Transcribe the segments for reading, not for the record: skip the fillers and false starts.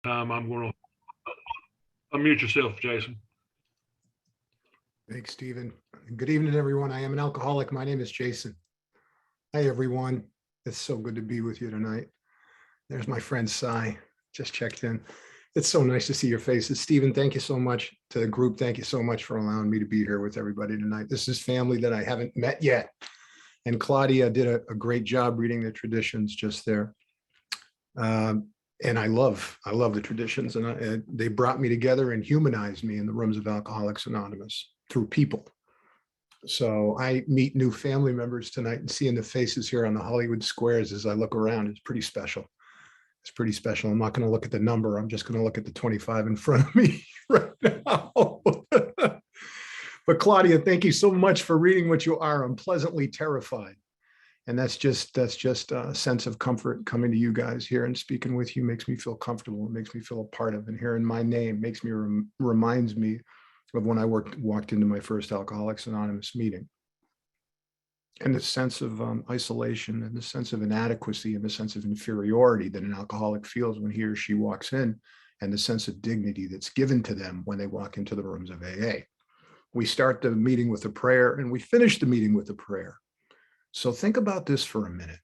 I'm going to unmute yourself, Jason. Thanks, Stephen. Good evening, everyone. I am an alcoholic. My name is Jason. Hi, everyone. It's so good to be with you tonight. There's my friend Cy, just checked in. It's so nice to see your faces. Stephen, thank you so much. To the group, thank you so much for allowing me to be here with everybody tonight. This is family that I haven't met yet. And Claudia did a great job reading the traditions just there. And I love the traditions, and they brought me together and humanized me in the rooms of Alcoholics Anonymous through people. So I meet new family members tonight, and seeing the faces here on the Hollywood squares as I look around is pretty special. It's pretty special. I'm not going to look at the number. I'm just going to look at the 25 in front of me right now. But Claudia, thank you so much for reading what you are. I'm pleasantly terrified. And that's just a sense of comfort coming to you guys here and speaking with you makes me feel comfortable. It makes me feel a part of, and hearing my name makes me reminds me of when I walked into my first Alcoholics Anonymous meeting. And the sense of isolation and the sense of inadequacy and the sense of inferiority that an alcoholic feels when he or she walks in, and the sense of dignity that's given to them when they walk into the rooms of AA. We start the meeting with a prayer and we finish the meeting with a prayer. So think about this for a minute.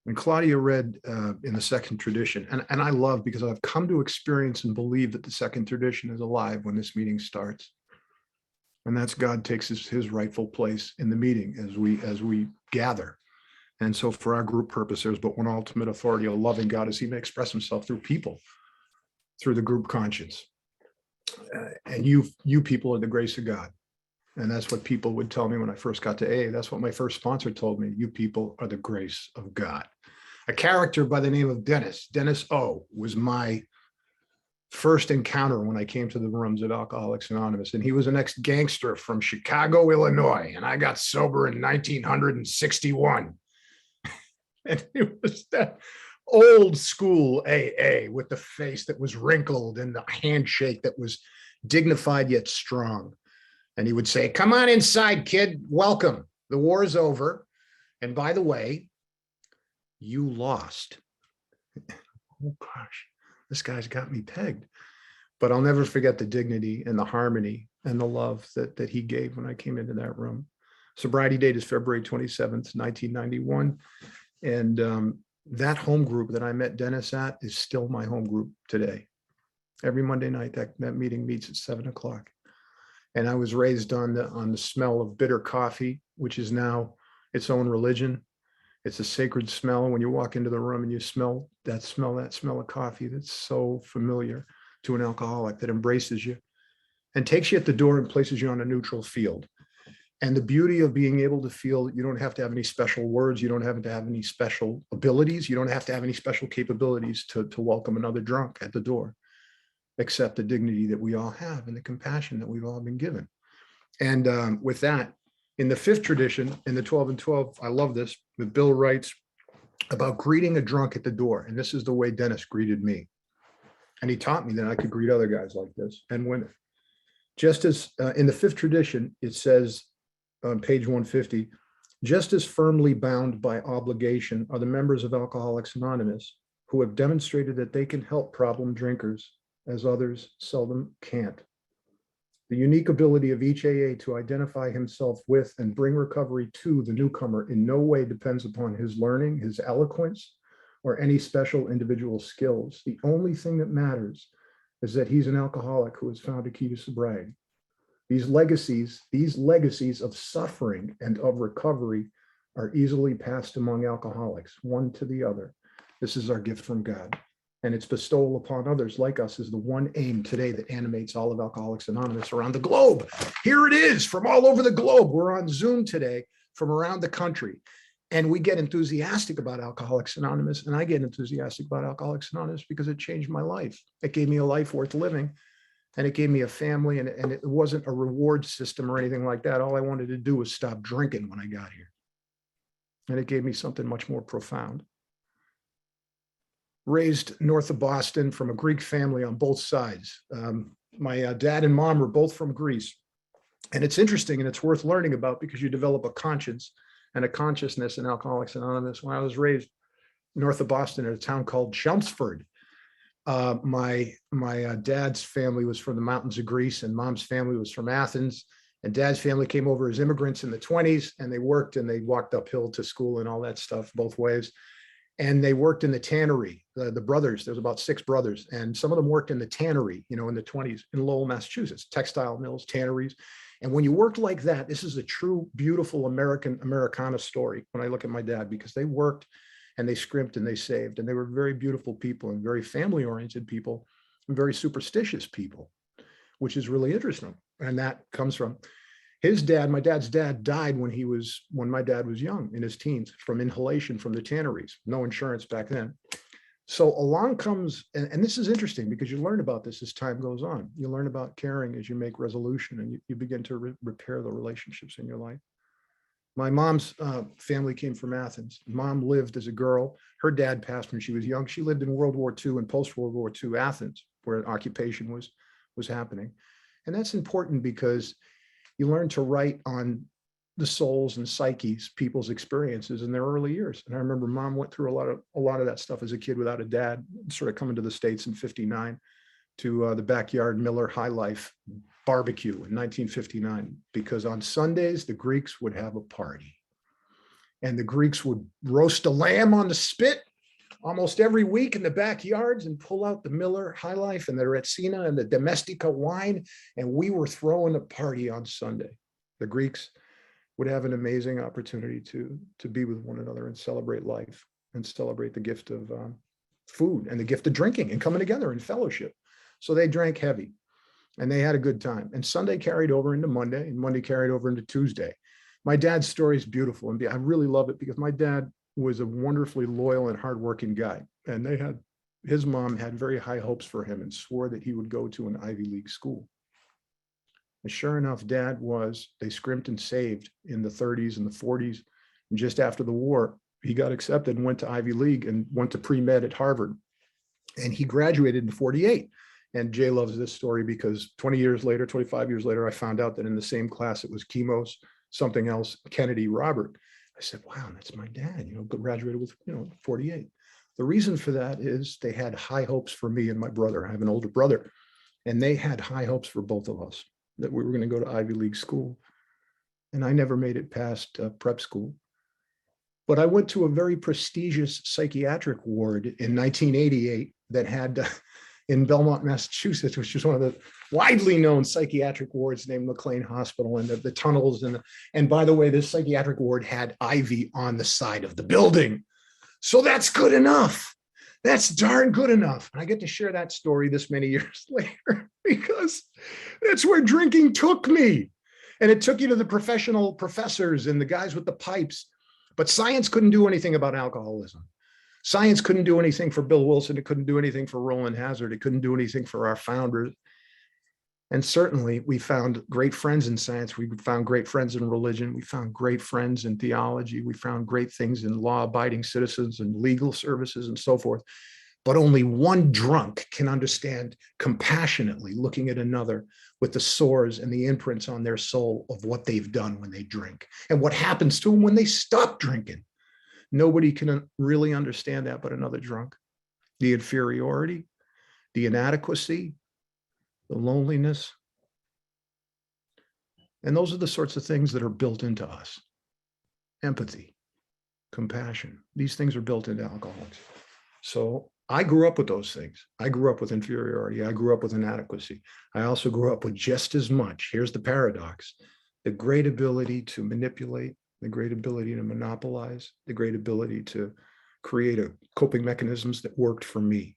When Claudia read in the second tradition, and I love, because I've come to experience and believe that the second tradition is alive when this meeting starts. And that's God takes his rightful place in the meeting as we gather. And so for our group purpose, there's but one ultimate authority, a loving God, as he may express himself through people, through the group conscience. And you people are the grace of God. And that's what people would tell me when I first got to AA. That's what my first sponsor told me. You people are the grace of God. A character by the name of Dennis O, was my first encounter when I came to the rooms of Alcoholics Anonymous. And he was an ex-gangster from Chicago, Illinois. And I got sober in 1961. And it was that old school AA with the face that was wrinkled and the handshake that was dignified yet strong. And he would say, "Come on inside, kid. Welcome. The war is over. And by the way, you lost." Oh, gosh, this guy's got me pegged. But I'll never forget the dignity and the harmony and the love that he gave when I came into that room. Sobriety date is February 27th, 1991. And that home group that I met Dennis at is still my home group today. Every Monday night, that meeting meets at 7 o'clock. And I was raised on the smell of bitter coffee, which is now its own religion. It's a sacred smell. When you walk into the room and you smell that smell of coffee, that's so familiar to an alcoholic, that embraces you and takes you at the door and places you on a neutral field. And the beauty of being able to feel, you don't have to have any special words. You don't have to have any special abilities. You don't have to have any special capabilities to welcome another drunk at the door, except the dignity that we all have and the compassion that we've all been given. And with that, in the fifth tradition, in the 12 and 12, I love this, that Bill writes about greeting a drunk at the door. And this is the way Dennis greeted me. And he taught me that I could greet other guys like this and women. Just as in the fifth tradition, it says on page 150, just as firmly bound by obligation are the members of Alcoholics Anonymous who have demonstrated that they can help problem drinkers as others seldom can't. The unique ability of each AA to identify himself with and bring recovery to the newcomer in no way depends upon his learning, his eloquence, or any special individual skills. The only thing that matters is that he's an alcoholic who has found a key to sobriety. These legacies of suffering and of recovery are easily passed among alcoholics, one to the other. This is our gift from God. And its bestowal upon others like us is the one aim today that animates all of Alcoholics Anonymous around the globe. Here it is from all over the globe. We're on Zoom today from around the country. And we get enthusiastic about Alcoholics Anonymous. And I get enthusiastic about Alcoholics Anonymous because it changed my life. It gave me a life worth living. And it gave me a family. And it wasn't a reward system or anything like that. All I wanted to do was stop drinking when I got here. And it gave me something much more profound. Raised north of Boston from a Greek family on both sides. My dad and mom were both from Greece. And it's interesting and it's worth learning about because you develop a conscience and a consciousness in Alcoholics Anonymous. When I was raised north of Boston in a town called Chelmsford, My dad's family was from the mountains of Greece, and mom's family was from Athens. And dad's family came over as immigrants in the 20s, and they worked and they walked uphill to school and all that stuff both ways. And they worked in the tannery. The brothers, there's about 6 brothers, and some of them worked in the tannery, in the 20s in Lowell, Massachusetts, textile mills, tanneries. And when you worked like that, this is a true, beautiful Americana story when I look at my dad, because they worked and they scrimped and they saved, and they were very beautiful people and very family oriented people and very superstitious people, which is really interesting. And that comes from his dad. My dad's dad died when my dad was young, in his teens, from inhalation from the tanneries. No insurance back then. So along comes, and this is interesting because you learn about this as time goes on. You learn about caring as you make resolution, and you begin to repair the relationships in your life. My mom's family came from Athens. Mom lived as a girl. Her dad passed when she was young. She lived in World War II and post-World War II Athens, where occupation was happening. And that's important because you learn to write on the souls and psyches, people's experiences in their early years. And I remember mom went through a lot of that stuff as a kid without a dad, sort of coming to the States in 59 to the backyard Miller High Life barbecue in 1959, because on Sundays, the Greeks would have a party. And the Greeks would roast a lamb on the spit almost every week in the backyards and pull out the Miller High Life and the Retsina and the Domestica wine. And we were throwing a party on Sunday. The Greeks would have an amazing opportunity to be with one another and celebrate life and celebrate the gift of food and the gift of drinking and coming together in fellowship. So they drank heavy and they had a good time. And Sunday carried over into Monday, and Monday carried over into Tuesday. My dad's story is beautiful, and I really love it because my dad was a wonderfully loyal and hardworking guy. And his mom had very high hopes for him and swore that he would go to an Ivy League school. And sure enough, they scrimped and saved in the 30s and the 40s. And just after the war, he got accepted and went to Ivy League and went to pre-med at Harvard. And he graduated in 48. And Jay loves this story because 25 years later, I found out that in the same class, it was Chemos, something else, Kennedy, Robert. I said, wow, that's my dad, graduated with, 48. The reason for that is they had high hopes for me and my brother. I have an older brother, and they had high hopes for both of us that we were going to go to Ivy League school. And I never made it past prep school. But I went to a very prestigious psychiatric ward in 1988 that had in Belmont, Massachusetts, which is one of the widely known psychiatric wards named McLean Hospital, and the tunnels. And by the way, this psychiatric ward had ivy on the side of the building. So that's good enough. That's darn good enough. And I get to share that story this many years later because that's where drinking took me. And it took you to the professional professors and the guys with the pipes. But science couldn't do anything about alcoholism. Science couldn't do anything for Bill Wilson. It couldn't do anything for Roland Hazard. It couldn't do anything for our founders. And certainly we found great friends in science. We found great friends in religion. We found great friends in theology. We found great things in law-abiding citizens and legal services and so forth. But only one drunk can understand compassionately looking at another with the sores and the imprints on their soul of what they've done when they drink and what happens to them when they stop drinking. Nobody can really understand that but another drunk. The inferiority, the inadequacy, the loneliness. And those are the sorts of things that are built into us. Empathy, compassion. These things are built into alcoholics. So I grew up with those things. I grew up with inferiority. I grew up with inadequacy. I also grew up with just as much. Here's the paradox: the great ability to manipulate, the great ability to monopolize, the great ability to create coping mechanisms that worked for me.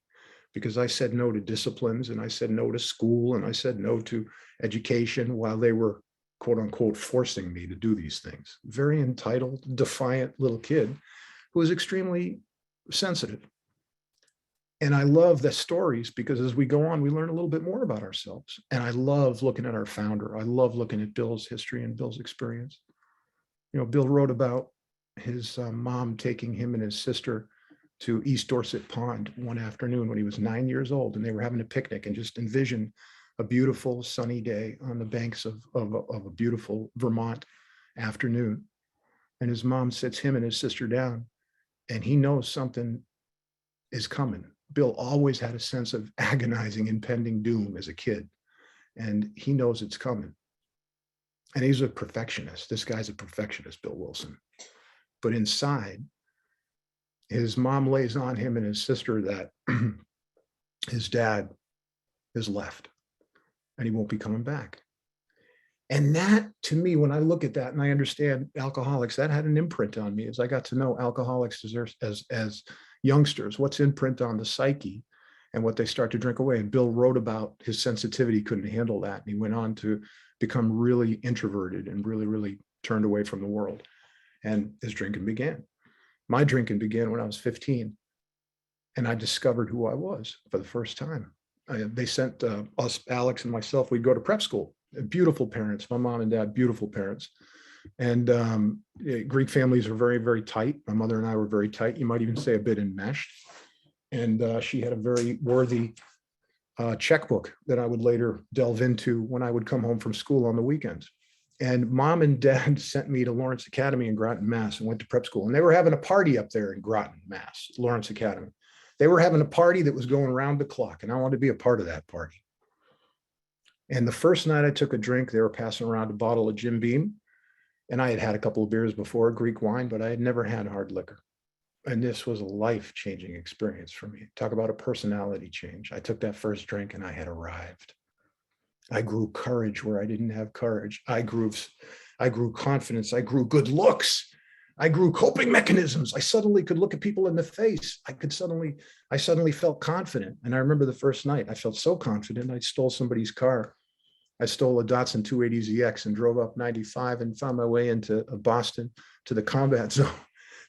Because I said no to disciplines, and I said no to school, and I said no to education while they were, quote unquote, forcing me to do these things. Very entitled, defiant little kid who was extremely sensitive. And I love the stories because as we go on, we learn a little bit more about ourselves. And I love looking at our founder. I love looking at Bill's history and Bill's experience. Bill wrote about his mom taking him and his sister to East Dorset Pond one afternoon when he was 9 years old, and they were having a picnic, and just envision a beautiful sunny day on the banks of a beautiful Vermont afternoon. And his mom sits him and his sister down, and he knows something is coming. Bill always had a sense of agonizing, impending doom as a kid, and he knows it's coming. And he's a perfectionist. This guy's a perfectionist, Bill Wilson. But inside, his mom lays on him and his sister that his dad is left and he won't be coming back. And that, to me, when I look at that and I understand alcoholics, that had an imprint on me as I got to know alcoholics as youngsters, what's imprint on the psyche and what they start to drink away. And Bill wrote about his sensitivity couldn't handle that. And he went on to become really introverted and really, really turned away from the world. And his drinking began. My drinking began when I was 15. And I discovered who I was for the first time. They sent us, Alex and myself, we'd go to prep school. Beautiful parents, my mom and dad, beautiful parents. And Greek families are very, very tight. My mother and I were very tight. You might even say a bit enmeshed. And she had a very worthy checkbook that I would later delve into when I would come home from school on the weekends. And mom and dad sent me to Lawrence Academy in Groton, Mass, and went to prep school. And they were having a party up there in Groton, Mass, Lawrence Academy. They were having a party that was going around the clock, and I wanted to be a part of that party. And the first night I took a drink, they were passing around a bottle of Jim Beam. And I had had a couple of beers before, Greek wine, but I had never had hard liquor. And this was a life-changing experience for me. Talk about a personality change. I took that first drink and I had arrived. I grew courage where I didn't have courage. I grew confidence. I grew good looks. I grew coping mechanisms. I suddenly could look at people in the face. I suddenly felt confident. And I remember the first night, I felt so confident. I stole somebody's car. I stole a Datsun 280ZX and drove up 95 and found my way into Boston to the combat zone.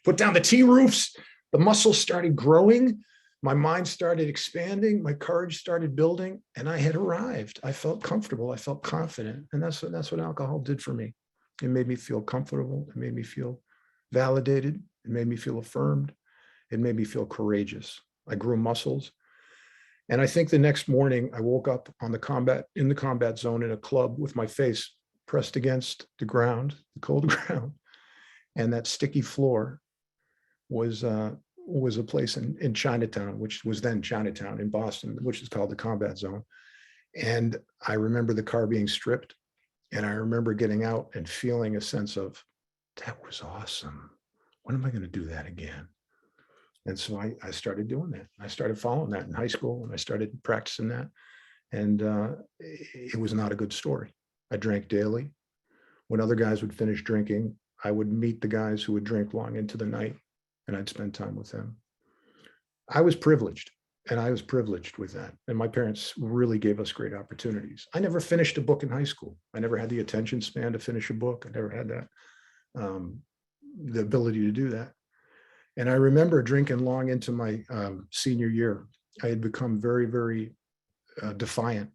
Put down the T-roofs. The muscles started growing. My mind started expanding. My courage started building, and I had arrived. I felt comfortable. I felt confident. And that's what alcohol did for me. It made me feel comfortable. It made me feel validated. It made me feel affirmed. It made me feel courageous. I grew muscles. And I think the next morning I woke up in the combat zone in a club with my face pressed against the ground, the cold ground. And that sticky floor was a place in Chinatown, which was then Chinatown in Boston, which is called the combat zone. And I remember the car being stripped. And I remember getting out and feeling a sense of, that was awesome. When am I going to do that again? And so I started doing that. I started following that in high school, and I started practicing that. And it was not a good story. I drank daily. When other guys would finish drinking, I would meet the guys who would drink long into the night, and I'd spend time with them. I was privileged, and I was privileged with that. And my parents really gave us great opportunities. I never finished a book in high school. I never had the attention span to finish a book. I never had that, the ability to do that. And I remember drinking long into my senior year. I had become very, very defiant,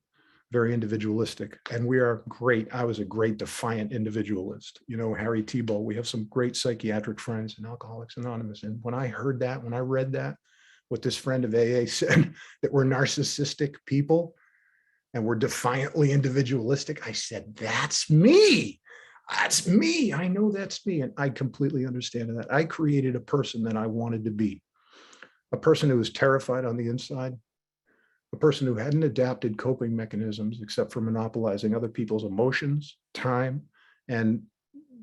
very individualistic. And we are great. I was a great defiant individualist. You know, Harry Tebow, we have some great psychiatric friends in Alcoholics Anonymous. And when I heard that, when I read that, what this friend of AA said, that we're narcissistic people and we're defiantly individualistic, I said, that's me. That's me. I know that's me. And I completely understand that. I created a person that I wanted to be, a person who was terrified on the inside, a person who hadn't adapted coping mechanisms except for monopolizing other people's emotions, time, and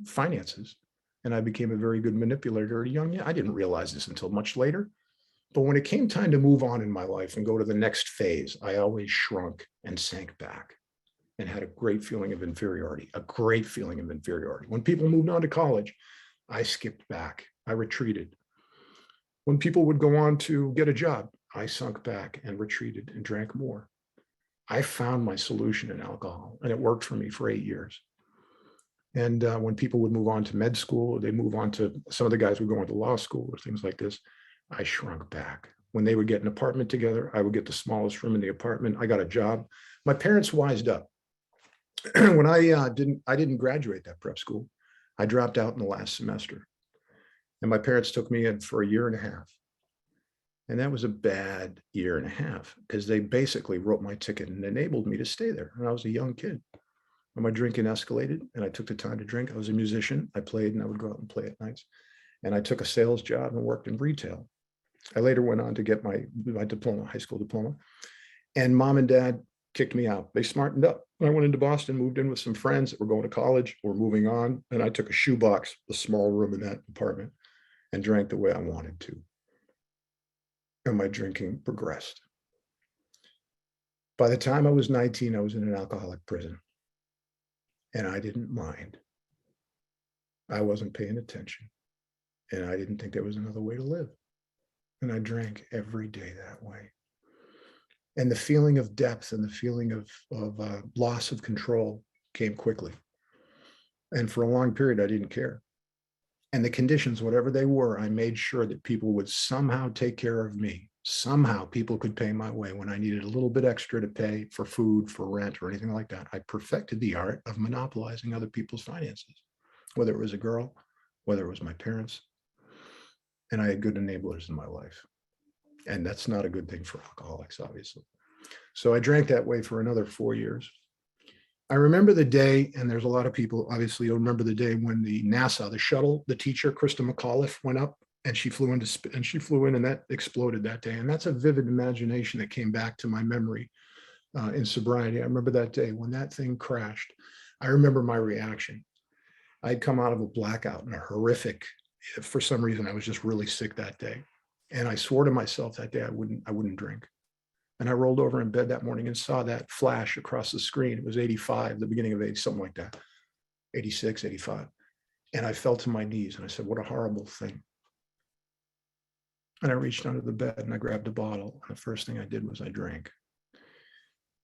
finances. And I became a very good manipulator at a young age. I didn't realize this until much later. But when it came time to move on in my life and go to the next phase, I always shrunk and sank back and had a great feeling of inferiority, a great feeling of inferiority. When people moved on to college, I skipped back. I retreated. When people would go on to get a job, I sunk back and retreated and drank more. I found my solution in alcohol, and it worked for me for 8 years. And when people would move on to med school, or they move on to, some of the guys would go into law school or things like this, I shrunk back. When they would get an apartment together, I would get the smallest room in the apartment. I got a job. My parents wised up. When I didn't graduate that prep school. I dropped out in the last semester. And my parents took me in for a year and a half. And that was a bad year and a half because they basically wrote my ticket and enabled me to stay there. And I was a young kid. And my drinking escalated, and I took the time to drink. I was a musician. I played, and I would go out and play at nights. And I took a sales job and worked in retail. I later went on to get my diploma, high school diploma, and mom and dad kicked me out. They smartened up. I went into Boston, moved in with some friends that were going to college or moving on, and I took a shoebox, a small room in that apartment, and drank the way I wanted to. And my drinking progressed. By the time I was 19, I was in an alcoholic prison, and I didn't mind. I wasn't paying attention, and I didn't think there was another way to live. And I drank every day that way. And the feeling of depth and the feeling of loss of control came quickly. And for a long period, I didn't care. And the conditions, whatever they were, I made sure that people would somehow take care of me. Somehow people could pay my way when I needed a little bit extra to pay for food, for rent, or anything like that. I perfected the art of monopolizing other people's finances, whether it was a girl, whether it was my parents. And I had good enablers in my life. And that's not a good thing for alcoholics, obviously. So I drank that way for another 4 years. I remember the day, and there's a lot of people obviously don't remember the day when the NASA, the shuttle, the teacher, Krista McAuliffe, went up and she flew in and that exploded that day. And that's a vivid imagination that came back to my memory in sobriety. I remember that day when that thing crashed. I remember my reaction. I'd come out of a blackout and a horrific, for some reason, I was just really sick that day. And I swore to myself that day I wouldn't drink. And I rolled over in bed that morning and saw that flash across the screen. It was 85, the beginning of 80, something like that, 86, 85. And I fell to my knees and I said, what a horrible thing. And I reached under the bed and I grabbed a bottle. And the first thing I did was I drank.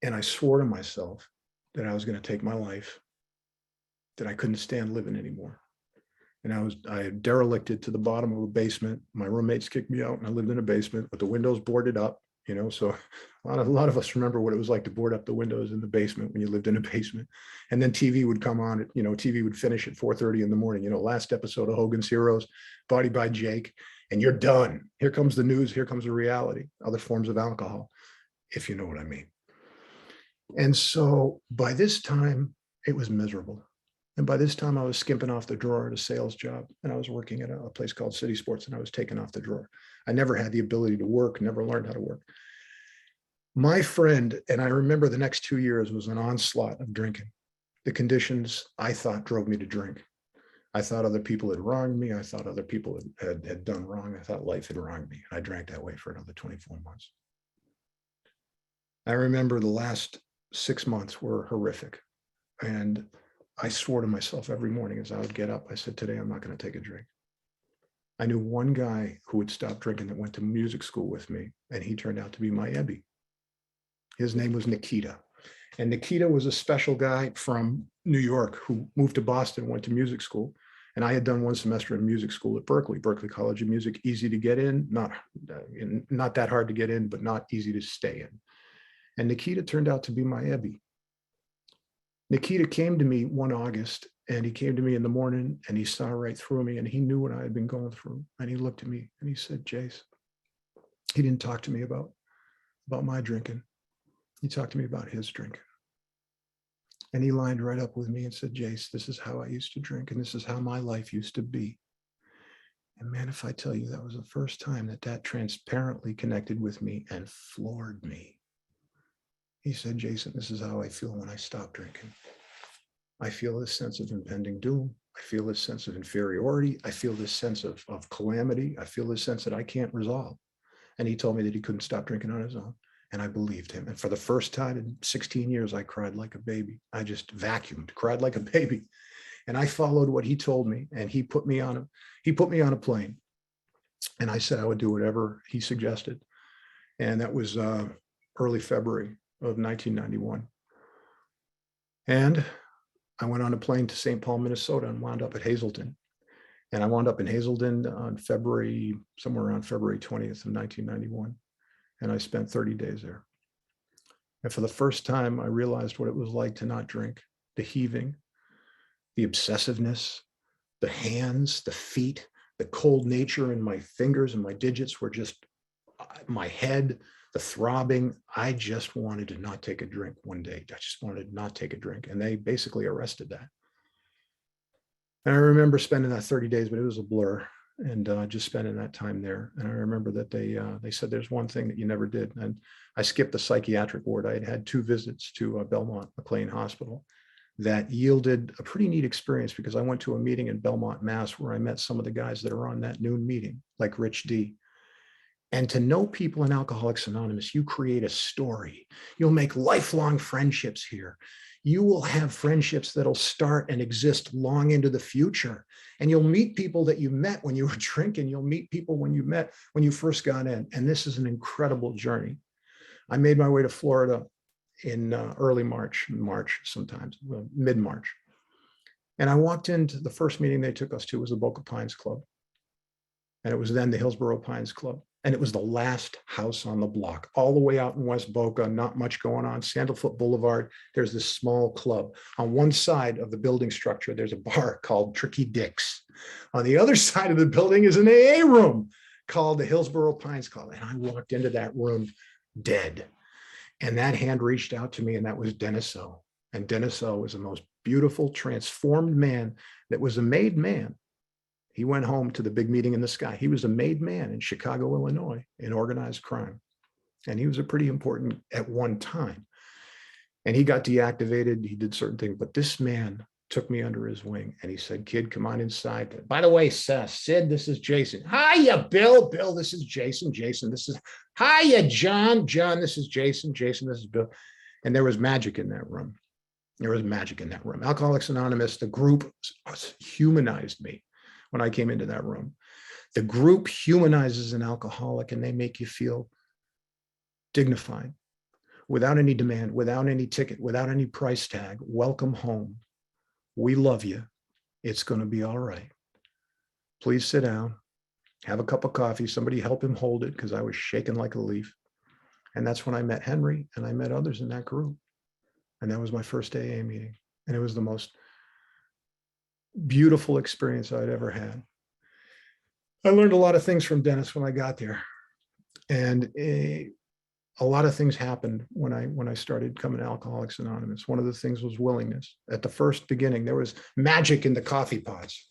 And I swore to myself that I was going to take my life, that I couldn't stand living anymore. And I had derelicted to the bottom of a basement. My roommates kicked me out and I lived in a basement with the windows boarded up. So a lot of us remember what it was like to board up the windows in the basement when you lived in a basement. And then TV would come on, TV would finish at 4:30 in the morning, last episode of Hogan's Heroes, Body by Jake, and you're done. Here comes the news, here comes the reality, other forms of alcohol, if you know what I mean. And so by this time, it was miserable. And by this time, I was skimping off the drawer at a sales job, and I was working at a place called City Sports, and I was taken off the drawer. I never had the ability to work, never learned how to work. My friend, and I remember the next 2 years was an onslaught of drinking. The conditions, I thought, drove me to drink. I thought other people had wronged me. I thought other people had done wrong. I thought life had wronged me. And I drank that way for another 24 months. I remember the last 6 months were horrific. And I swore to myself every morning as I would get up, I said, today I'm not going to take a drink. I knew one guy who had stopped drinking that went to music school with me, and he turned out to be my Ebby. His name was Nikita. And Nikita was a special guy from New York who moved to Boston, went to music school. And I had done 1 semester in music school at Berkeley College of Music, easy to get in, not that hard to get in, but not easy to stay in. And Nikita turned out to be my Ebby. Nikita came to me one August, and he came to me in the morning and he saw right through me and he knew what I had been going through. And he looked at me and he said, Jace, he didn't talk to me about my drinking. He talked to me about his drinking. And he lined right up with me and said, Jace, this is how I used to drink and this is how my life used to be. And man, if I tell you, that was the first time that transparently connected with me and floored me. He said, Jason, this is how I feel when I stop drinking. I feel this sense of impending doom. I feel this sense of inferiority. I feel this sense of calamity. I feel this sense that I can't resolve. And he told me that he couldn't stop drinking on his own. And I believed him. And for the first time in 16 years, I cried like a baby. I just vacuumed, cried like a baby. And I followed what he told me. And he put me on a plane. And I said I would do whatever he suggested. And that was early February of 1991. And I went on a plane to St. Paul, Minnesota, and wound up at Hazleton. And I wound up in Hazleton on somewhere around February 20th of 1991. And I spent 30 days there. And for the first time, I realized what it was like to not drink, the heaving, the obsessiveness, the hands, the feet, the cold nature in my fingers and my digits were just my head, the throbbing. I just wanted to not take a drink one day. I just wanted to not take a drink. And they basically arrested that. And I remember spending that 30 days, but it was a blur. and just spending that time there. And I remember that they said there's one thing that you never did. And I skipped the psychiatric ward. I had had 2 visits to Belmont McLean Hospital that yielded a pretty neat experience, because I went to a meeting in Belmont, Mass, where I met some of the guys that are on that noon meeting, like Rich D. And to know people in Alcoholics Anonymous, you create a story. You'll make lifelong friendships here. You will have friendships that'll start and exist long into the future. And you'll meet people that you met when you were drinking. You'll meet people when you met when you first got in. And this is an incredible journey. I made my way to Florida in early March, sometimes, mid-March. And I walked into the first meeting they took us to was the Boca Pines Club. And it was then the Hillsborough Pines Club. And it was the last house on the block, all the way out in West Boca, not much going on. Sandalfoot Boulevard, there's this small club. On one side of the building structure, there's a bar called Tricky Dick's. On the other side of the building is an AA room called the Hillsborough Pines Club. And I walked into that room dead. And that hand reached out to me, and that was Dennis O. And Dennis O was the most beautiful, transformed man that was a made man. He went home to the big meeting in the sky. He was a made man in Chicago, Illinois, in organized crime. And he was a pretty important at one time. And he got deactivated. He did certain things. But this man took me under his wing, and he said, "Kid, come on inside. By the way, Sid, this is Jason. Hiya, Bill. Bill, this is Jason. Jason, this is... Hiya, John. John, this is Jason. Jason, this is Bill." And there was magic in that room. There was magic in that room. Alcoholics Anonymous, the group humanized me when I came into that room. The group humanizes an alcoholic, and they make you feel dignified, without any demand, without any ticket, without any price tag. Welcome home. We love you. It's going to be all right. Please sit down, have a cup of coffee. Somebody help him hold it, because I was shaking like a leaf. And that's when I met Henry, and I met others in that group. And that was my first AA meeting. And it was the most beautiful experience I'd ever had. I learned a lot of things from Dennis when I got there. And a lot of things happened when I started coming to Alcoholics Anonymous. One of the things was willingness. At the first beginning, there was magic in the coffee pots,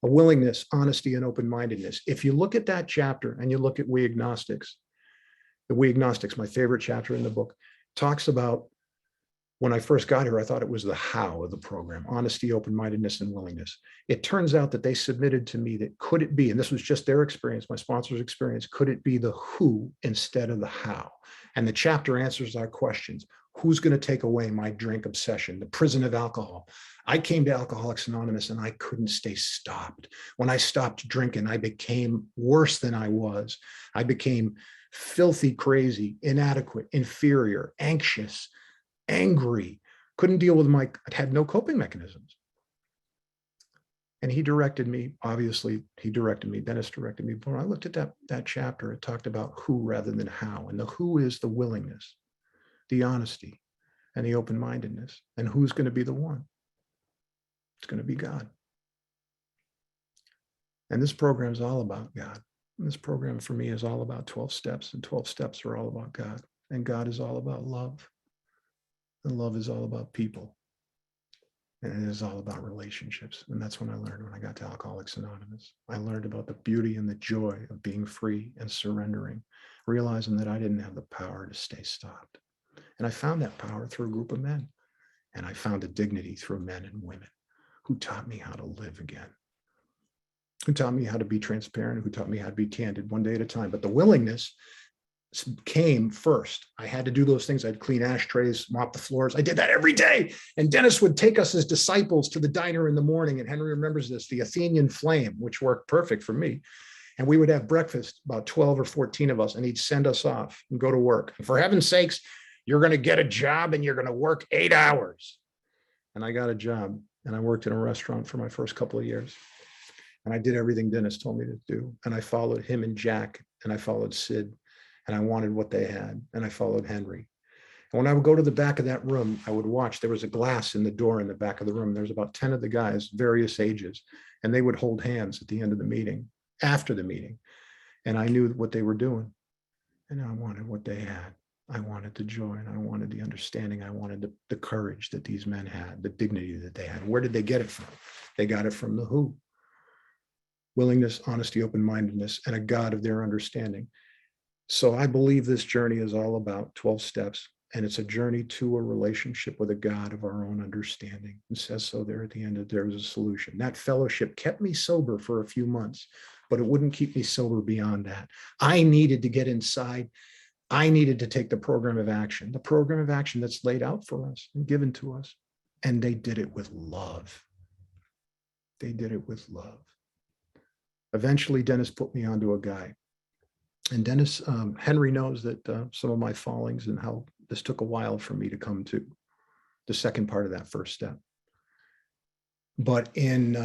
a willingness, honesty, and open-mindedness. If you look at that chapter and you look at We Agnostics, the We Agnostics, my favorite chapter in the book, talks about when I first got here, I thought it was the how of the program: honesty, open-mindedness, and willingness. It turns out that they submitted to me that could it be, and this was just their experience, my sponsor's experience, could it be the who instead of the how? And the chapter answers our questions. Who's going to take away my drink obsession, the prison of alcohol? I came to Alcoholics Anonymous and I couldn't stay stopped. When I stopped drinking, I became worse than I was. I became filthy crazy, inadequate, inferior, anxious, angry, couldn't deal with I had no coping mechanisms. And he directed me, obviously, Dennis directed me. But when I looked at that chapter, it talked about who rather than how. And the who is the willingness, the honesty, and the open-mindedness. And who's going to be the one? It's going to be God. And this program is all about God. And this program for me is all about 12 steps, and 12 steps are all about God. And God is all about love. And love is all about people. And it is all about relationships. And that's when I learned when I got to Alcoholics Anonymous. I learned about the beauty and the joy of being free and surrendering, realizing that I didn't have the power to stay stopped. And I found that power through a group of men. And I found the dignity through men and women who taught me how to live again, who taught me how to be transparent, who taught me how to be candid one day at a time. But the willingness came first. I had to do those things. I'd clean ashtrays, mop the floors. I did that every day. And Dennis would take us as disciples to the diner in the morning. And Henry remembers this, the Athenian Flame, which worked perfect for me. And we would have breakfast, about 12 or 14 of us, and he'd send us off and go to work. And for heaven's sakes, you're going to get a job and you're going to work 8 hours. And I got a job, and I worked in a restaurant for my first couple of years. And I did everything Dennis told me to do. And I followed him and Jack, and I followed Sid. And I wanted what they had, and I followed Henry. And when I would go to the back of that room, I would watch. There was a glass in the door in the back of the room. There was about 10 of the guys, various ages, and they would hold hands at the end of the meeting, after the meeting. And I knew what they were doing, and I wanted what they had. I wanted the joy, and I wanted the understanding. I wanted the courage that these men had, the dignity that they had. Where did they get it from? They got it from the who. willingness, honesty, open-mindedness, and a God of their understanding. So I believe this journey is all about 12 steps, and it's a journey to a relationship with a God of our own understanding. It says so there at the end that there was a solution. That fellowship kept me sober for a few months, but it wouldn't keep me sober beyond that. I needed to get inside. I needed to take the program of action that's laid out for us and given to us. And they did it with love. They did it with love. Eventually, Dennis put me onto a guy. And Dennis, Henry knows that some of my fallings and how this took a while for me to come to the second part of that first step. But in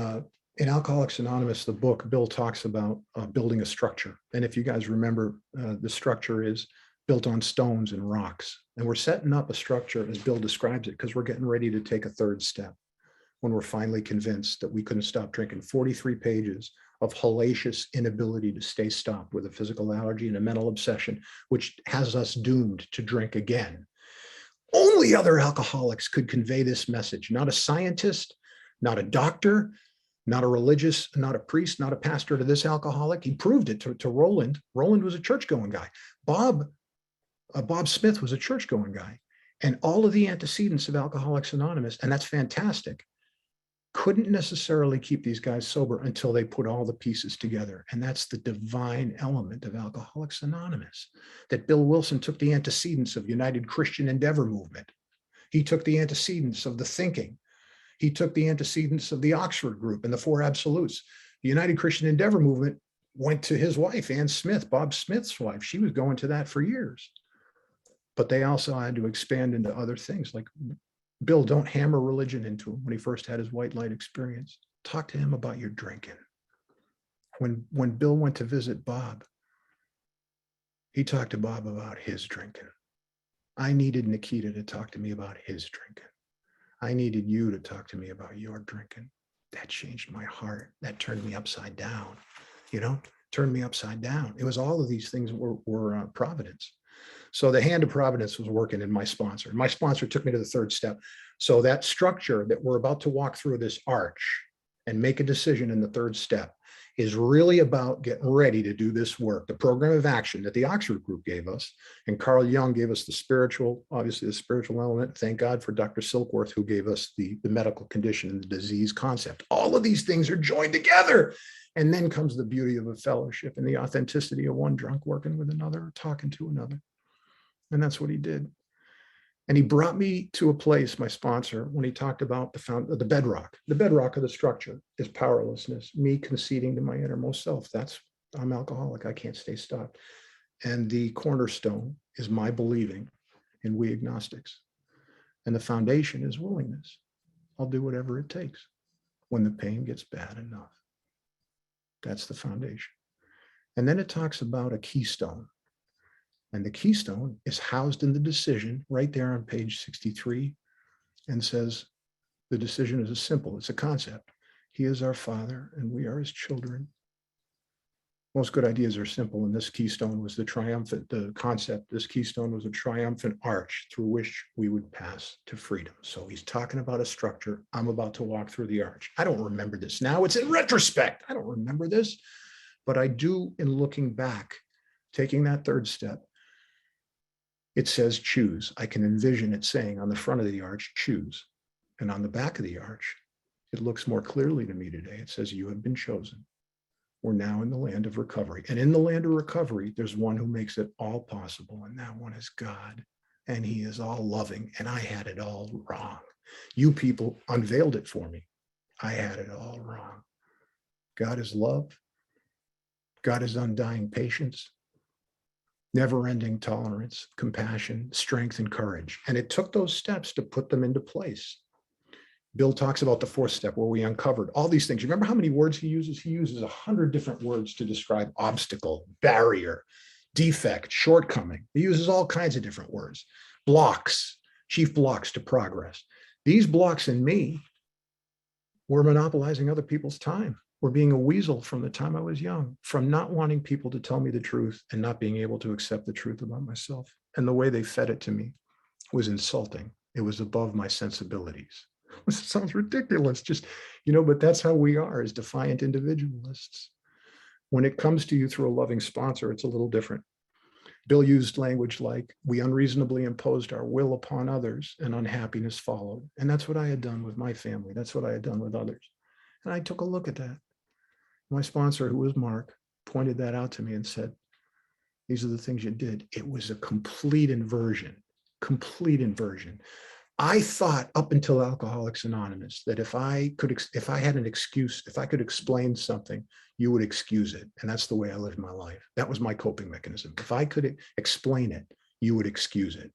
Alcoholics Anonymous, the book, Bill talks about building a structure. And if you guys remember, the structure is built on stones and rocks. And we're setting up a structure, as Bill describes it, because we're getting ready to take a third step when we're finally convinced that we couldn't stop drinking. 43 pages of hellacious inability to stay stopped with a physical allergy and a mental obsession, which has us doomed to drink again. Only other alcoholics could convey this message, not a scientist, not a doctor, not a religious, not a priest, not a pastor to this alcoholic. He proved it to Roland. Roland was a church-going guy. Bob Smith was a church-going guy. And all of the antecedents of Alcoholics Anonymous, and that's fantastic, couldn't necessarily keep these guys sober until they put all the pieces together. And that's the divine element of Alcoholics Anonymous, that Bill Wilson took the antecedents of United Christian Endeavor movement. He took the antecedents of the thinking. He took the antecedents of the Oxford group and the Four Absolutes. The United Christian Endeavor movement went to his wife, Ann Smith, Bob Smith's wife. She was going to that for years. But they also had to expand into other things, like Bill, don't hammer religion into him when he first had his white light experience. Talk to him about your drinking. When Bill went to visit Bob, he talked to Bob about his drinking. I needed Nikita to talk to me about his drinking. I needed you to talk to me about your drinking. That changed my heart. That turned me upside down, turned me upside down. It was all of these things were providence. So the hand of providence was working in my sponsor. My sponsor took me to the third step. So that structure that we're about to walk through, this arch, and make a decision in the third step, is really about getting ready to do this work, the program of action that the Oxford group gave us. And Carl Jung gave us the spiritual, obviously the spiritual element. Thank God for Dr. Silkworth, who gave us the medical condition and the disease concept. All of these things are joined together. And then comes the beauty of a fellowship and the authenticity of one drunk working with another, talking to another. And that's what he did. And he brought me to a place, my sponsor, when he talked about the bedrock. The bedrock of the structure is powerlessness, me conceding to my innermost self. I'm alcoholic. I can't stay stopped. And the cornerstone is my believing in we agnostics. And the foundation is willingness. I'll do whatever it takes when the pain gets bad enough. That's the foundation. And then it talks about a keystone. And the keystone is housed in the decision right there on page 63, and says the decision is simple. It's a concept. He is our Father and we are his children. Most good ideas are simple, and this keystone was the concept. This keystone was a triumphant arch through which we would pass to freedom. So he's talking about a structure. I'm about to walk through the arch. I don't remember this now. It's in retrospect. I don't remember this, but I do in looking back, taking that third step. It says choose. I can envision it saying on the front of the arch, choose. And on the back of the arch, it looks more clearly to me today. It says, you have been chosen. We're now in the land of recovery. And in the land of recovery, there's one who makes it all possible. And that one is God. And he is all loving. And I had it all wrong. You people unveiled it for me. I had it all wrong. God is love. God is undying patience. Never-ending tolerance, compassion, strength, and courage. And it took those steps to put them into place. Bill talks about the fourth step where we uncovered all these things. You remember how many words he uses? He uses 100 different words to describe obstacle, barrier, defect, shortcoming. He uses all kinds of different words. Blocks, chief blocks to progress. These blocks in me were monopolizing other people's time. Were being a weasel from the time I was young, from not wanting people to tell me the truth and not being able to accept the truth about myself. And the way they fed it to me was insulting. It was above my sensibilities. It sounds ridiculous, but that's how we are as defiant individualists. When it comes to you through a loving sponsor, it's a little different. Bill used language like, we unreasonably imposed our will upon others and unhappiness followed. And that's what I had done with my family. That's what I had done with others. And I took a look at that. My sponsor, who was Mark, pointed that out to me and said, these are the things you did. It was a complete inversion, complete inversion. I thought up until Alcoholics Anonymous that if I had an excuse, if I could explain something, you would excuse it. And that's the way I lived my life. That was my coping mechanism. If I could explain it, you would excuse it.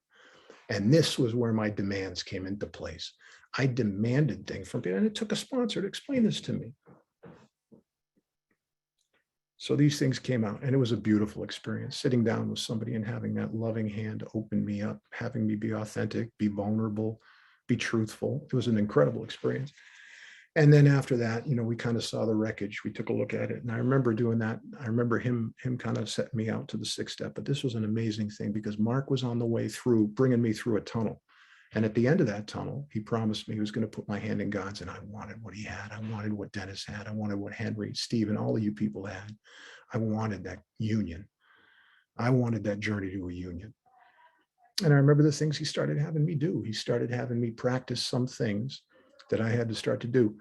And this was where my demands came into place. I demanded things from people, and it took a sponsor to explain this to me. So these things came out, and it was a beautiful experience, sitting down with somebody and having that loving hand open me up, having me be authentic, be vulnerable, be truthful. It was an incredible experience. And then after that, we kind of saw the wreckage. We took a look at it. And I remember doing that. I remember him kind of setting me out to the 6th step. But this was an amazing thing because Mark was on the way through, bringing me through a tunnel. And at the end of that tunnel, he promised me he was going to put my hand in God's, and I wanted what he had. I wanted what Dennis had. I wanted what Henry, Steve, and all of you people had. I wanted that union. I wanted that journey to a union. And I remember the things he started having me do. He started having me practice some things that I had to start to do.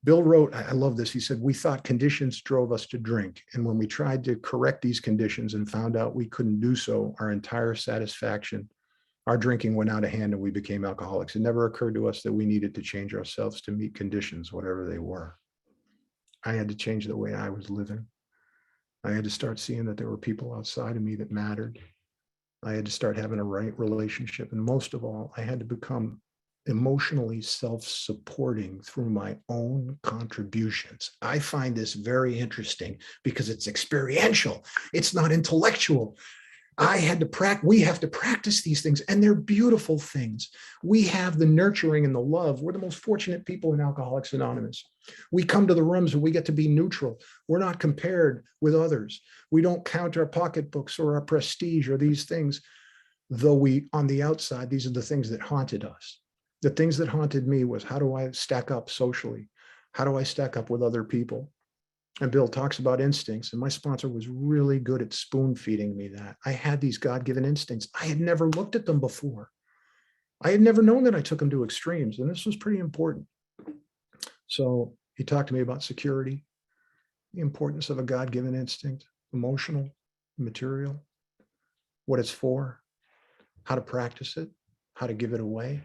Bill wrote, I love this. He said, we thought conditions drove us to drink. And when we tried to correct these conditions and found out we couldn't do so, our entire satisfaction, our drinking went out of hand and we became alcoholics. It never occurred to us that we needed to change ourselves to meet conditions, whatever they were. I had to change the way I was living. I had to start seeing that there were people outside of me that mattered. I had to start having a right relationship. And most of all, I had to become emotionally self-supporting through my own contributions. I find this very interesting because it's experiential. It's not intellectual. We have to practice these things, and they're beautiful things. We have the nurturing and the love. We're the most fortunate people in Alcoholics Anonymous. We come to the rooms and we get to be neutral. We're not compared with others. We don't count our pocketbooks or our prestige or these things, though on the outside, these are the things that haunted us. The things that haunted me was, how do I stack up socially? How do I stack up with other people? And Bill talks about instincts, and my sponsor was really good at spoon feeding me that. I had these God-given instincts. I had never looked at them before. I had never known that I took them to extremes, and this was pretty important. So he talked to me about security, the importance of a God-given instinct, emotional, material, what it's for, how to practice it, how to give it away.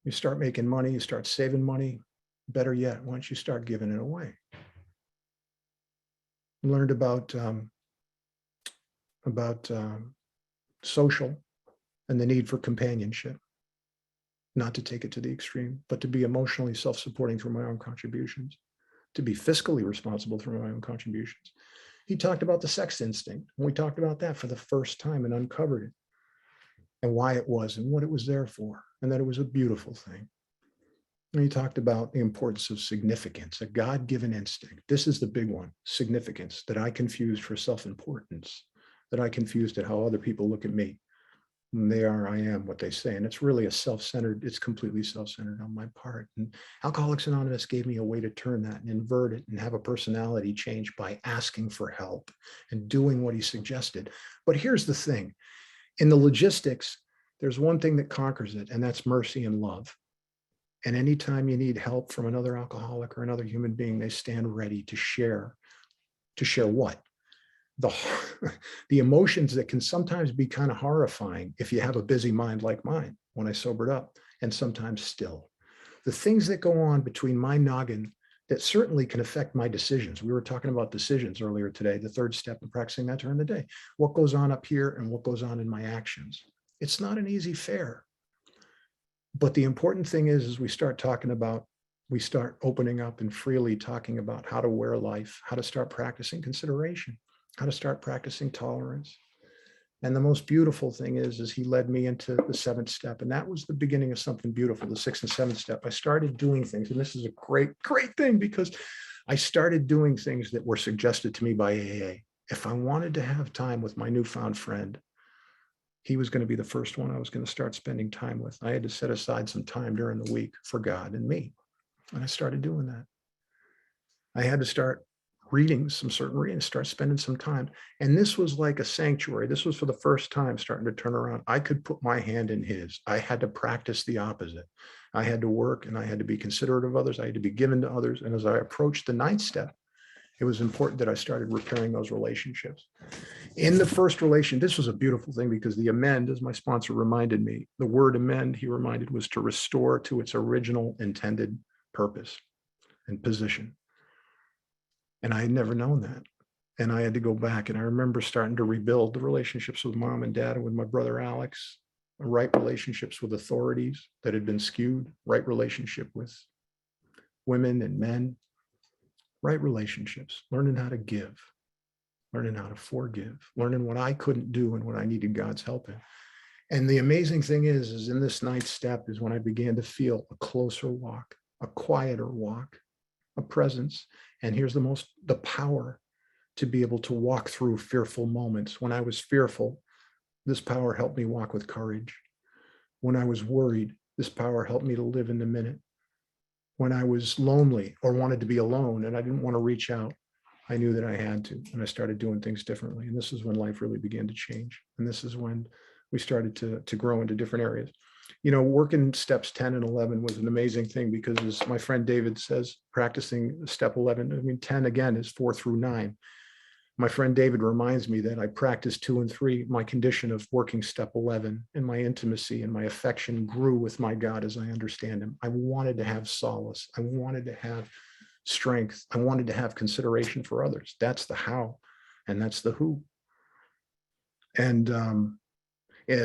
You start making money, you start saving money. Better yet, once you start giving it away. Learned about social and the need for companionship, not to take it to the extreme, but to be emotionally self-supporting through my own contributions, to be fiscally responsible through my own contributions. He talked about the sex instinct, and we talked about that for the first time and uncovered it and why it was and what it was there for, and that it was a beautiful thing. And he talked about the importance of significance, a God-given instinct. This is the big one, significance, that I confused for self-importance, that I confused at how other people look at me. And they are, I am what they say. And it's really it's completely self-centered on my part. And Alcoholics Anonymous gave me a way to turn that and invert it and have a personality change by asking for help and doing what he suggested. But here's the thing. In the logistics, there's one thing that conquers it, and that's mercy and love. And anytime you need help from another alcoholic or another human being, they stand ready to share. To share what? The emotions that can sometimes be kind of horrifying if you have a busy mind like mine when I sobered up, and sometimes still. The things that go on between my noggin that certainly can affect my decisions. We were talking about decisions earlier today, the 3rd step in practicing that during the day. What goes on up here and what goes on in my actions. It's not an easy fare. But the important thing is we start opening up and freely talking about how to wear life, how to start practicing consideration, how to start practicing tolerance. And the most beautiful thing is he led me into the 7th step. And that was the beginning of something beautiful, the 6th and 7th step. I started doing things, and this is a great, great thing because I started doing things that were suggested to me by AA. If I wanted to have time with my newfound friend, he was going to be the first one I was going to start spending time with. I had to set aside some time during the week for God and me. And I started doing that. I had to start readings, some certain readings, start spending some time. And this was like a sanctuary. This was for the first time starting to turn around. I could put my hand in his. I had to practice the opposite. I had to work and I had to be considerate of others. I had to be given to others. And as I approached the ninth step, it was important that I started repairing those relationships. In the first relation, this was a beautiful thing because the amend, as my sponsor reminded me, the word amend, he reminded, was to restore to its original intended purpose and position. And I had never known that. And I had to go back. And I remember starting to rebuild the relationships with mom and dad and with my brother Alex, right relationships with authorities that had been skewed, right relationship with women and men, right relationships, learning how to give, learning how to forgive, learning what I couldn't do and what I needed God's help in. And the amazing thing is in this ninth step is when I began to feel a closer walk, a quieter walk, a presence. And here's the power to be able to walk through fearful moments. When I was fearful, this power helped me walk with courage. When I was worried, this power helped me to live in the minute. When I was lonely or wanted to be alone and I didn't want to reach out, I knew that I had to, and I started doing things differently. And this is when life really began to change. And this is when we started to grow into different areas. You know, working steps 10 and 11 was an amazing thing because as my friend David says, practicing step 11, I mean, 10 again is 4 through 9. My friend David reminds me that I practiced 2 and 3, my condition of working step 11, and my intimacy and my affection grew with my God as I understand him. I wanted to have solace. I wanted to have strength. I wanted to have consideration for others. That's the how, and that's the who. And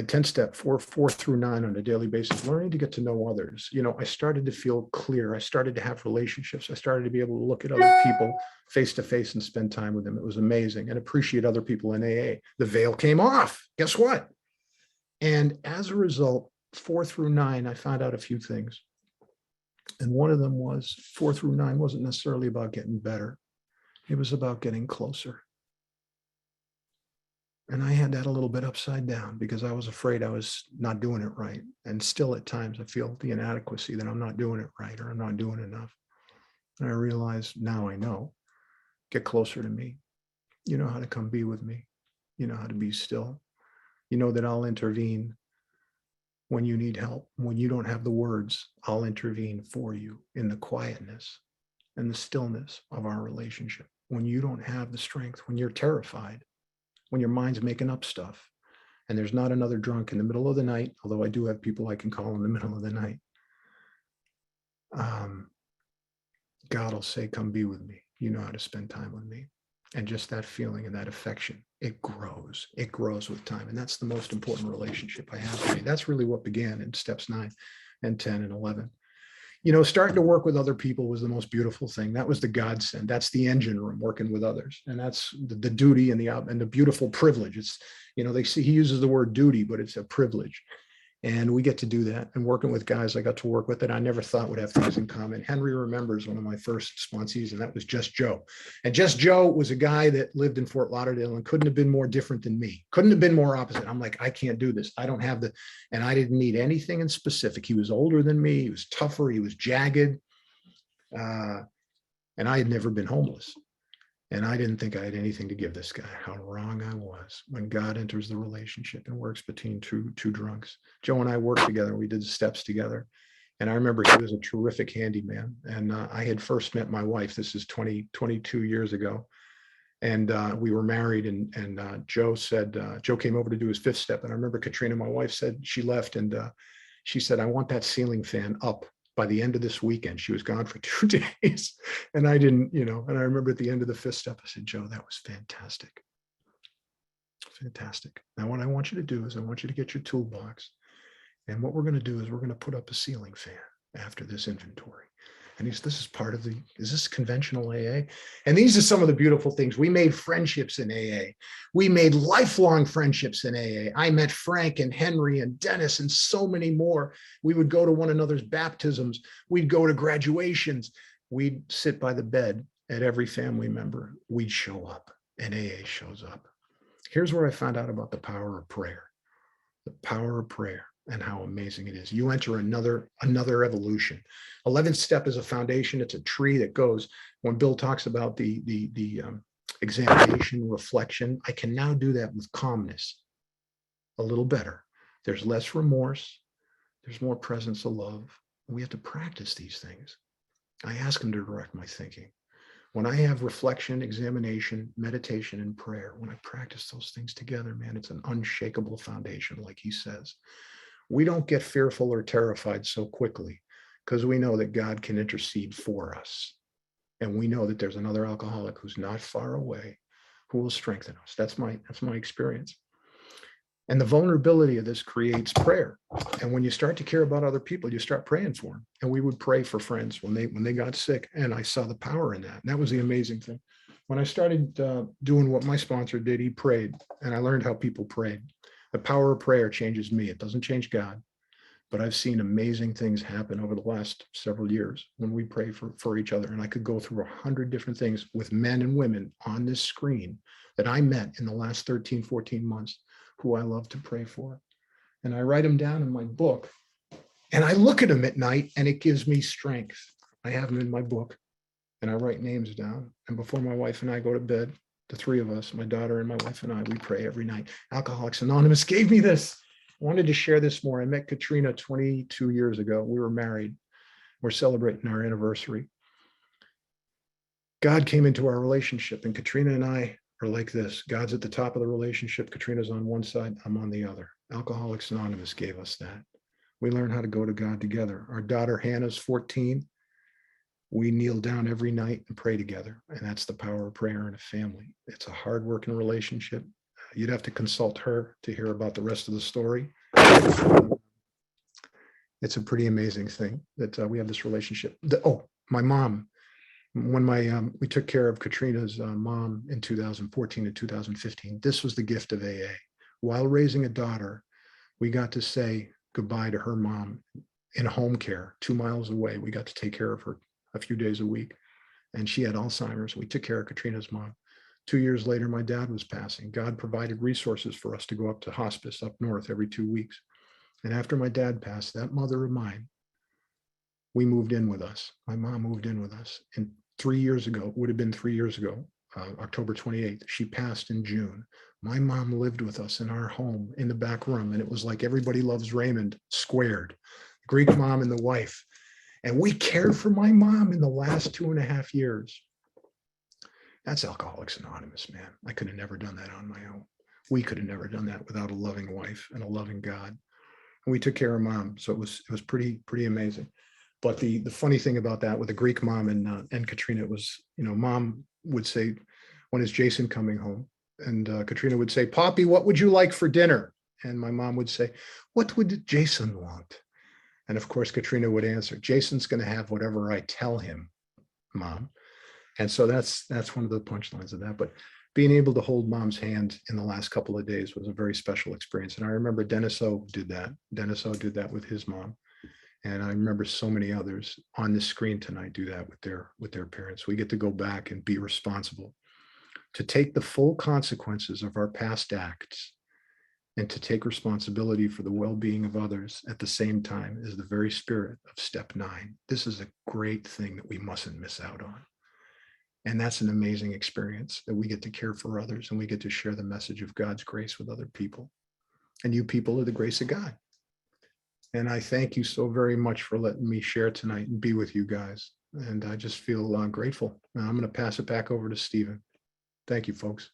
10 step 4 through 9 on a daily basis, learning to get to know others. You know, I started to feel clear. I started to have relationships. I started to be able to look at other people face to face and spend time with them. It was amazing, and appreciate other people in AA. The veil came off. Guess what? And as a result, 4 through 9, I found out a few things. And one of them was 4 through 9 wasn't necessarily about getting better. It was about getting closer. And I had that a little bit upside down because I was afraid I was not doing it right. And still at times I feel the inadequacy that I'm not doing it right or I'm not doing enough. And I realize now I know, get closer to me. You know how to come be with me. You know how to be still. You know that I'll intervene when you need help. When you don't have the words, I'll intervene for you in the quietness and the stillness of our relationship. When you don't have the strength, when you're terrified, when your mind's making up stuff and there's not another drunk in the middle of the night, although I do have people I can call in the middle of the night, God will say, come be with me. You know how to spend time with me. And just that feeling and that affection, it grows with time. And that's the most important relationship I have today. That's really what began in steps 9 and 10 and 11. You know, starting to work with other people was the most beautiful thing. That was the godsend. That's the engine room, working with others. And that's the duty and the beautiful privilege. It's, you know, he uses the word duty, but it's a privilege. And we get to do that. And working with guys I got to work with that I never thought would have things in common. Henry remembers one of my first sponsees, and that was Just Joe. And Just Joe was a guy that lived in Fort Lauderdale and couldn't have been more different than me. Couldn't have been more opposite. I'm like, I can't do this. I don't have and I didn't need anything in specific. He was older than me. He was tougher. He was jagged. And I had never been homeless. And I didn't think I had anything to give this guy. How wrong I was when God enters the relationship and works between two drunks. Joe and I worked together. We did the steps together. And I remember he was a terrific handyman. And I had first met my wife. This is 22 years ago. And we were married. And Joe came over to do his 5th step. And I remember Katrina, my wife, said she left. And she said, I want that ceiling fan up by the end of this weekend. She was gone for 2 days. And I didn't, you know, and I remember at the end of the 5th step, I said, Joe, that was fantastic. Fantastic. Now, what I want you to do is I want you to get your toolbox. And what we're going to do is we're going to put up a ceiling fan after this inventory. And this is part of is this conventional AA? And these are some of the beautiful things. We made friendships in AA. We made lifelong friendships in AA. I met Frank and Henry and Dennis and so many more. We would go to one another's baptisms. We'd go to graduations. We'd sit by the bed at every family member. We'd show up, and AA shows up. Here's where I found out about the power of prayer. The power of prayer. and how amazing it is. You enter another evolution. 11th step is a foundation. It's a tree that goes. When Bill talks about the examination, reflection, I can now do that with calmness, a little better. There's less remorse. There's more presence of love. We have to practice these things. I ask him to direct my thinking. When I have reflection, examination, meditation, and prayer, when I practice those things together, man, it's an unshakable foundation, like he says. We don't get fearful or terrified so quickly because we know that God can intercede for us. And we know that there's another alcoholic who's not far away who will strengthen us. That's my experience. And the vulnerability of this creates prayer. And when you start to care about other people, you start praying for them. And we would pray for friends when they got sick. And I saw the power in that. And that was the amazing thing. When I started doing what my sponsor did, he prayed. And I learned how people prayed. The power of prayer changes me. It doesn't change God. But I've seen amazing things happen over the last several years when we pray for each other. And I could go through 100 different things with men and women on this screen that I met in the last 13, 14 months who I love to pray for. And I write them down in my book. And I look at them at night and it gives me strength. I have them in my book and I write names down. And before my wife and I go to bed, the three of us, my daughter and my wife and I, we pray every night. Alcoholics Anonymous gave me this. I wanted to share this more. I met Katrina 22 years ago. We were married. We're celebrating our anniversary. God came into our relationship and Katrina and I are like this. God's at the top of the relationship. Katrina's on one side, I'm on the other. Alcoholics Anonymous gave us that. We learn how to go to God together. Our daughter Hannah's 14. We kneel down every night and pray together. And that's the power of prayer in a family. It's a hard-working relationship. You'd have to consult her to hear about the rest of the story. It's a pretty amazing thing that we have this relationship. My mom, when we took care of Katrina's mom in 2014 and 2015, this was the gift of AA. While raising a daughter, we got to say goodbye to her mom in home care 2 miles away. We got to take care of her a few days a week. And she had Alzheimer's. We took care of Katrina's mom. 2 years later, my dad was passing. God provided resources for us to go up to hospice up north every 2 weeks. And after my dad passed, that mother of mine, we moved in with us. My mom moved in with us. And 3 years ago, it would have been 3 years ago, October 28th, she passed in June. My mom lived with us in our home in the back room. And it was like Everybody Loves Raymond squared, the Greek mom and the wife. And we cared for my mom in the last 2.5 years. That's Alcoholics Anonymous, man. I could have never done that on my own. We could have never done that without a loving wife and a loving God. And we took care of mom. So it was pretty amazing. But the funny thing about that with the Greek mom and Katrina, it was, mom would say, when is Jason coming home? And Katrina would say, Poppy, what would you like for dinner? And my mom would say, what would Jason want? And of course, Katrina would answer, Jason's going to have whatever I tell him, Mom. And so that's one of the punchlines of that. But being able to hold Mom's hand in the last couple of days was a very special experience. And I remember Dennis O did that. Dennis O did that with his mom. And I remember so many others on the screen tonight do that with their parents. We get to go back and be responsible to take the full consequences of our past acts and to take responsibility for the well-being of others at the same time is the very spirit of step 9. This is a great thing that we mustn't miss out on. And that's an amazing experience that we get to care for others and we get to share the message of God's grace with other people. And you people are the grace of God. And I thank you so very much for letting me share tonight and be with you guys. And I just feel grateful. Now I'm going to pass it back over to Stephen. Thank you, folks.